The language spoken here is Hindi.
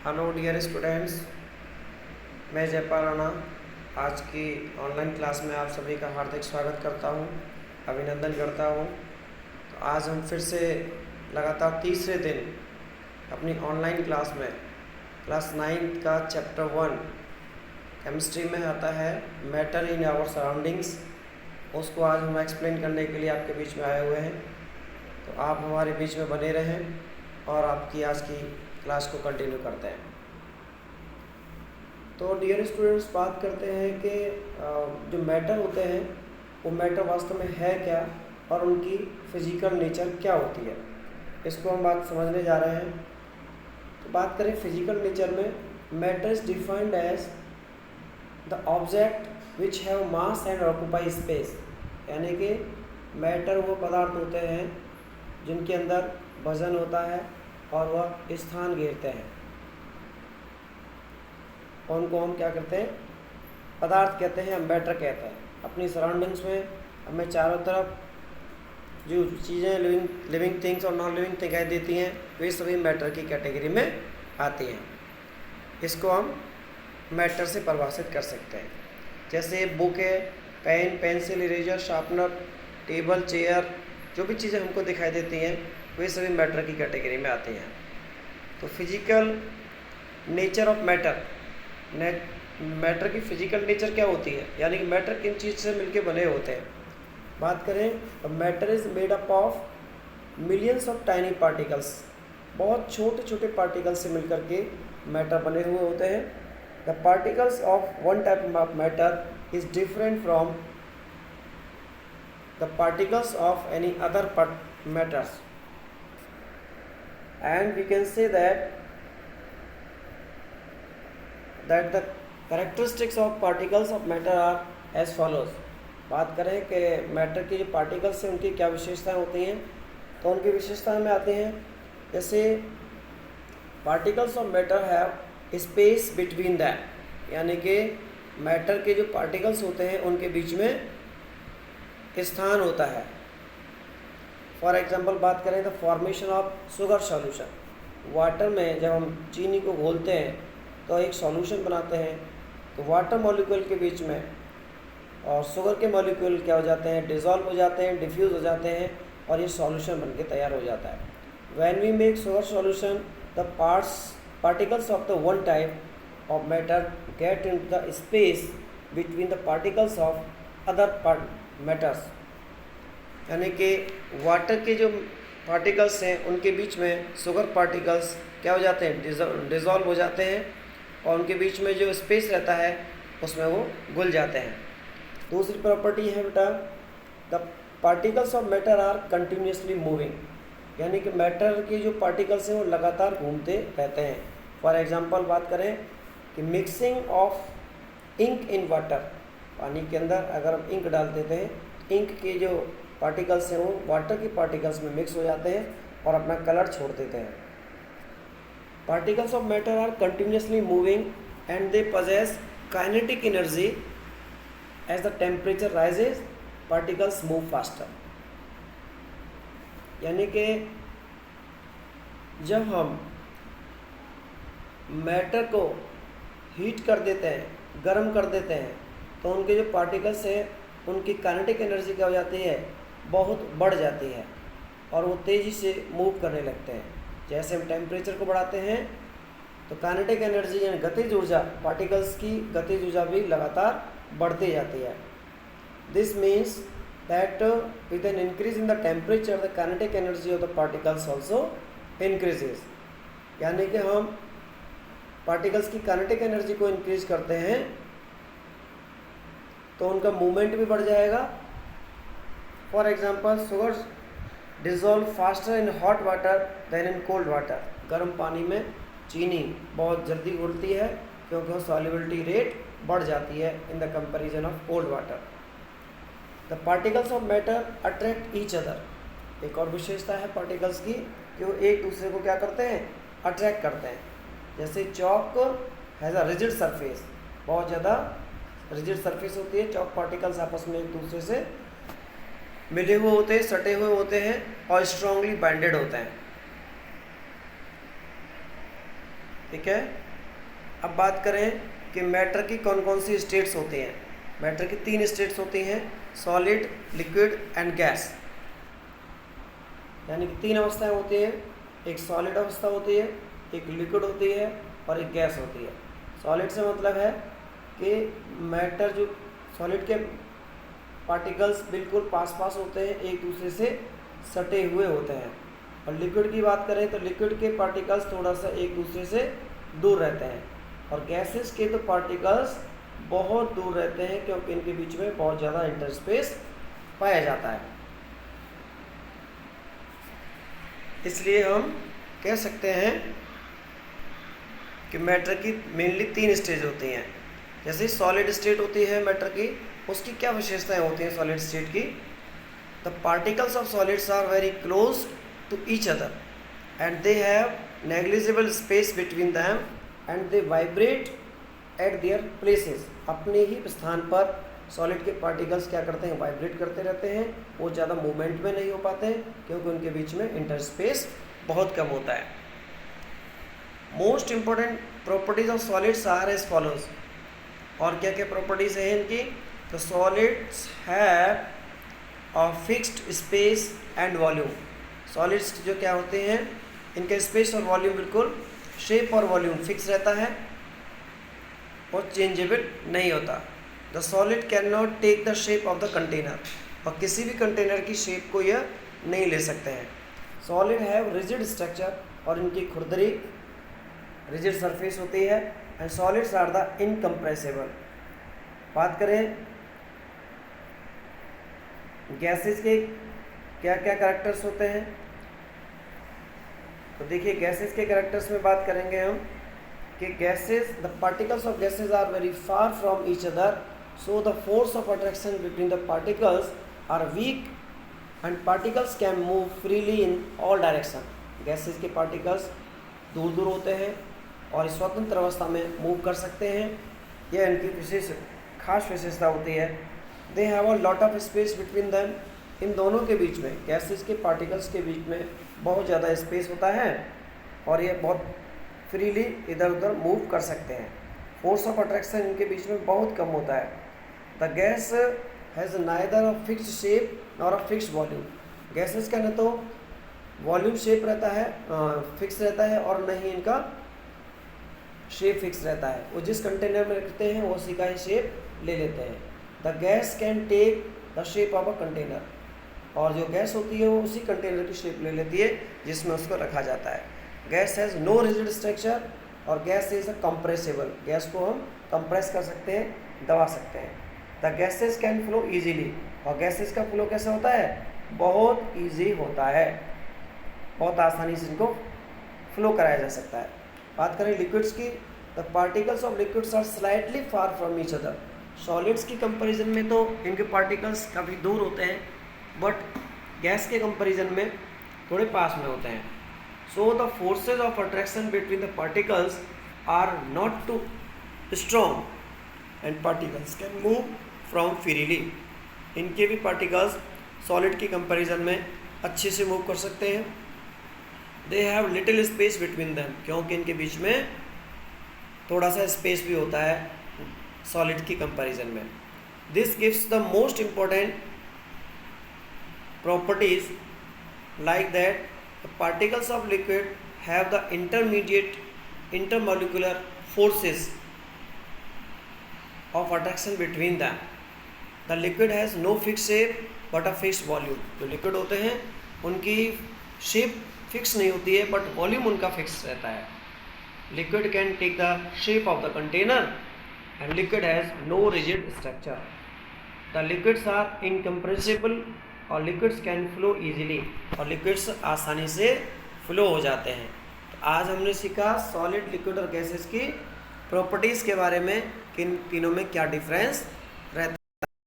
हेलो डियर स्टूडेंट्स, मैं जयपाल राणा आज की ऑनलाइन क्लास में आप सभी का हार्दिक स्वागत करता हूं, अभिनंदन करता हूं। तो आज हम फिर से लगातार तीसरे दिन अपनी ऑनलाइन क्लास में क्लास 9 का चैप्टर 1 केमिस्ट्री में आता है मैटर इन आवर सराउंडिंग्स, उसको आज हम एक्सप्लेन करने के लिए आपके बीच में आए हुए हैं। तो आप हमारे बीच में बने रहें और आपकी आज की क्लास को कंटिन्यू करते हैं। तो डियर स्टूडेंट्स, बात करते हैं कि जो मैटर होते हैं वो मैटर वास्तव में है क्या और उनकी फिजिकल नेचर क्या होती है, इसको हम बात समझने जा रहे हैं। तो बात करें फिजिकल नेचर में, matter is defined as the object which have mass and occupy space, यानी कि मैटर वो पदार्थ होते हैं जिनके अंदर वजन होता है और वह स्थान घेरते हैं। उनको हम क्या करते हैं? पदार्थ कहते हैं, हम मैटर कहते हैं। अपनी सराउंडिंग्स में हमें चारों तरफ जो चीज़ें लिविंग थिंग्स और नॉन लिविंग दिखाई देती हैं वे सभी मैटर की कैटेगरी में आती हैं। इसको हम मैटर से परिभाषित कर सकते हैं। जैसे बुक है, pen, pencil, eraser, sharpener, table, chair, जो भी चीज़ें हमको दिखाई देती हैं वे सभी मैटर की कैटेगरी में आती हैं। तो फिजिकल नेचर ऑफ मैटर की फिजिकल नेचर क्या होती है, यानी कि मैटर किन चीज़ से मिलकर बने होते हैं। बात करें, matter is made up of millions of tiny particles, बहुत छोटे छोटे पार्टिकल्स से मिलकर के मैटर बने हुए होते हैं। The particles of one type of matter is different from the particles of any other matters, and we can say that the characteristics of particles of matter are as follows। बात करें कि मैटर की जो पार्टिकल्स हैं उनकी क्या विशेषताएं होती हैं, तो उनकी विशेषताएं में आते हैं। जैसे particles of matter have space between them, यानी कि मैटर के जो पार्टिकल्स होते हैं उनके बीच में स्थान होता है। फॉर एग्जांपल बात करें तो formation of sugar solution, water में जब हम चीनी को घोलते हैं तो एक सॉल्यूशन बनाते हैं, तो वाटर मॉलिक्यूल के बीच में और शुगर के मॉलिक्यूल क्या हो जाते हैं? डिज़ोल्व हो जाते हैं, डिफ्यूज़ हो जाते हैं और ये सॉल्यूशन बनके तैयार हो जाता है। When we make sugar solution, the particles of the one type of matter get in the space between the particles of other matters, यानी कि वाटर के जो पार्टिकल्स हैं उनके बीच में शुगर पार्टिकल्स क्या हो जाते हैं? डिज़ोल्व हो जाते हैं और उनके बीच में जो स्पेस रहता है उसमें वो घुल जाते हैं। दूसरी प्रॉपर्टी है बेटा, the particles of matter are continuously moving, यानी कि मैटर के जो पार्टिकल्स हैं वो लगातार घूमते रहते हैं। फॉर एग्जांपल बात करें कि mixing of ink in water, पानी के अंदर अगर हम इंक डाल देते हैं, इंक के जो पार्टिकल्स हैं वो वाटर की पार्टिकल्स में मिक्स हो जाते हैं और अपना कलर छोड़ देते हैं। Particles of matter are continuously moving and they possess kinetic energy, as the temperature rises particles move faster, यानी कि जब हम मैटर को हीट कर देते हैं, गर्म कर देते हैं, तो उनके जो पार्टिकल्स हैं उनकी काइनेटिक एनर्जी क्या हो जाती है? बहुत बढ़ जाती है और वो तेज़ी से मूव करने लगते हैं। जैसे हम टेम्परेचर को बढ़ाते हैं तो काइनेटिक एनर्जी यानी गतिज ऊर्जा, पार्टिकल्स की गतिज ऊर्जा भी लगातार बढ़ती जाती है। This means that with an increase in the temperature the kinetic energy of the particles also increases, यानी कि हम पार्टिकल्स की काइनेटिक एनर्जी को इंक्रीज करते हैं तो उनका मूवमेंट भी बढ़ जाएगा। For example, sugar dissolve faster in hot water than in cold water, गर्म पानी में चीनी बहुत जल्दी घुलती है क्योंकि वो सॉल्युबिलिटी रेट बढ़ जाती है in the comparison of cold water. The particles of matter attract each other, एक और विशेषता है पार्टिकल्स की कि वो एक दूसरे को क्या करते हैं? अट्रैक्ट करते हैं। जैसे chalk has a rigid surface, बहुत ज़्यादा रिजिड सरफेस होती है, चॉक पार्टिकल्स आपस में एक दूसरे से मिले हुए होते हैं, सटे हुए होते हैं और स्ट्रांगली बाइंडेड होते हैं। ठीक है। अब बात करें कि मैटर की कौन कौन सी स्टेट्स होती हैं। मैटर की 3 स्टेट्स होती हैं, सॉलिड, लिक्विड एंड गैस। यानी कि 3 अवस्थाएं होती हैं, एक सॉलिड अवस्था होती है, एक लिक्विड होती है और एक गैस होती है। सॉलिड से मतलब है कि मैटर जो सॉलिड के पार्टिकल्स बिल्कुल पास पास होते हैं, एक दूसरे से सटे हुए होते हैं। और लिक्विड की बात करें तो लिक्विड के पार्टिकल्स थोड़ा सा एक दूसरे से दूर रहते हैं। और गैसेस के तो पार्टिकल्स बहुत दूर रहते हैं, क्योंकि इनके बीच में बहुत ज़्यादा इंटरस्पेस पाया जाता है। इसलिए हम कह सकते हैं कि मैटर की मेनली 3 स्टेज होती हैं। जैसे सॉलिड स्टेट होती है मैटर की, उसकी क्या विशेषताएं होती हैं सॉलिड स्टेट की। The particles of solids are very close to each other and they have negligible space between them and they vibrate at their places. अपने ही स्थान पर सॉलिड के पार्टिकल्स क्या करते हैं, वाइब्रेट करते रहते हैं। वो ज़्यादा मूवमेंट में नहीं हो पाते हैं, क्योंकि उनके बीच में इंटरस्पेस बहुत कम होता है। Most important properties of solids are as follows. और क्या क्या प्रॉपर्टीज हैं इनकी, तो solids have a fixed space and volume. Solids जो क्या होते हैं, इनका स्पेस और वॉल्यूम बिल्कुल शेप और वॉल्यूम फिक्स रहता है और चेंजेबल नहीं होता। The solid can not take the shape of the container. और किसी भी कंटेनर की शेप को यह नहीं ले सकते हैं। सॉलिड हैव रिजिड स्ट्रक्चर, और इनकी खुरदरी रिजिड सरफेस होती है। And solids are the incompressible. बात करें गैसेस के क्या क्या कैरेक्टर्स होते हैं, तो देखिए गैसेस के कैरेक्टर्स में बात करेंगे हम कि gases, the particles of gases are very far from each other, so the force of attraction between the particles are weak and particles can move freely in all direction. Gases के पार्टिकल्स दूर दूर होते हैं और स्वतंत्र अवस्था में मूव कर सकते हैं। यह इनकी खास विशेषता होती है। They have a lot of space between them. इन दोनों के बीच में, गैसेस के पार्टिकल्स के बीच में बहुत ज़्यादा स्पेस होता है और ये बहुत फ्रीली इधर उधर मूव कर सकते हैं। फोर्स ऑफ अट्रैक्शन इनके बीच में बहुत कम होता है। The gas has neither a fixed shape और अ फिक्स्ड वॉल्यूम। गैसेस का न तो वॉल्यूम शेप रहता है, फिक्स रहता है, और न ही इनका शेप फिक्स रहता है। वो जिस कंटेनर में रखते हैं वो उसी का ही शेप ले लेते हैं। The gas can take the shape of a container. और जो गैस होती है वो उसी कंटेनर की शेप ले लेती है जिसमें उसको रखा जाता है। Gas has no rigid structure, और gas is a compressible. Gas को हम कंप्रेस कर सकते हैं, दबा सकते हैं। The gases can flow easily, और गैसेस का फ्लो कैसे होता है, बहुत ईजी होता है, बहुत आसानी से इनको फ्लो कराया जा सकता है। बात करें लिक्विड्स की, the particles of liquids are slightly far from each other. Solids की कंपैरिजन में तो इनके पार्टिकल्स काफ़ी दूर होते हैं, बट गैस के कंपैरिजन में थोड़े पास में होते हैं। So the forces of attraction between the particles are not too strong and particles can move from freely. इनके भी पार्टिकल्स सॉलिड की कंपैरिजन में अच्छे से मूव कर सकते हैं। They have little space between them, क्योंकि इनके बीच में थोड़ा सा स्पेस भी होता है सॉलिड की कंपैरिजन में। This gives the most important properties like that the particles of liquid have the intermediate intermolecular forces of attraction between them. The liquid has no fixed shape but a fixed volume. जो लिक्विड होते हैं उनकी शेप फिक्स नहीं होती है, बट वॉल्यूम उनका फिक्स रहता है। Liquid can take the shape of the container and liquid has no rigid structure. The liquids are incompressible, और लिक्विड्स कैन फ्लो ईजिली, और लिक्विड्स आसानी से फ्लो हो जाते हैं। तो आज हमने सीखा सॉलिड, लिक्विड और गैसेस की प्रॉपर्टीज़ के बारे में, किन तीनों में क्या डिफरेंस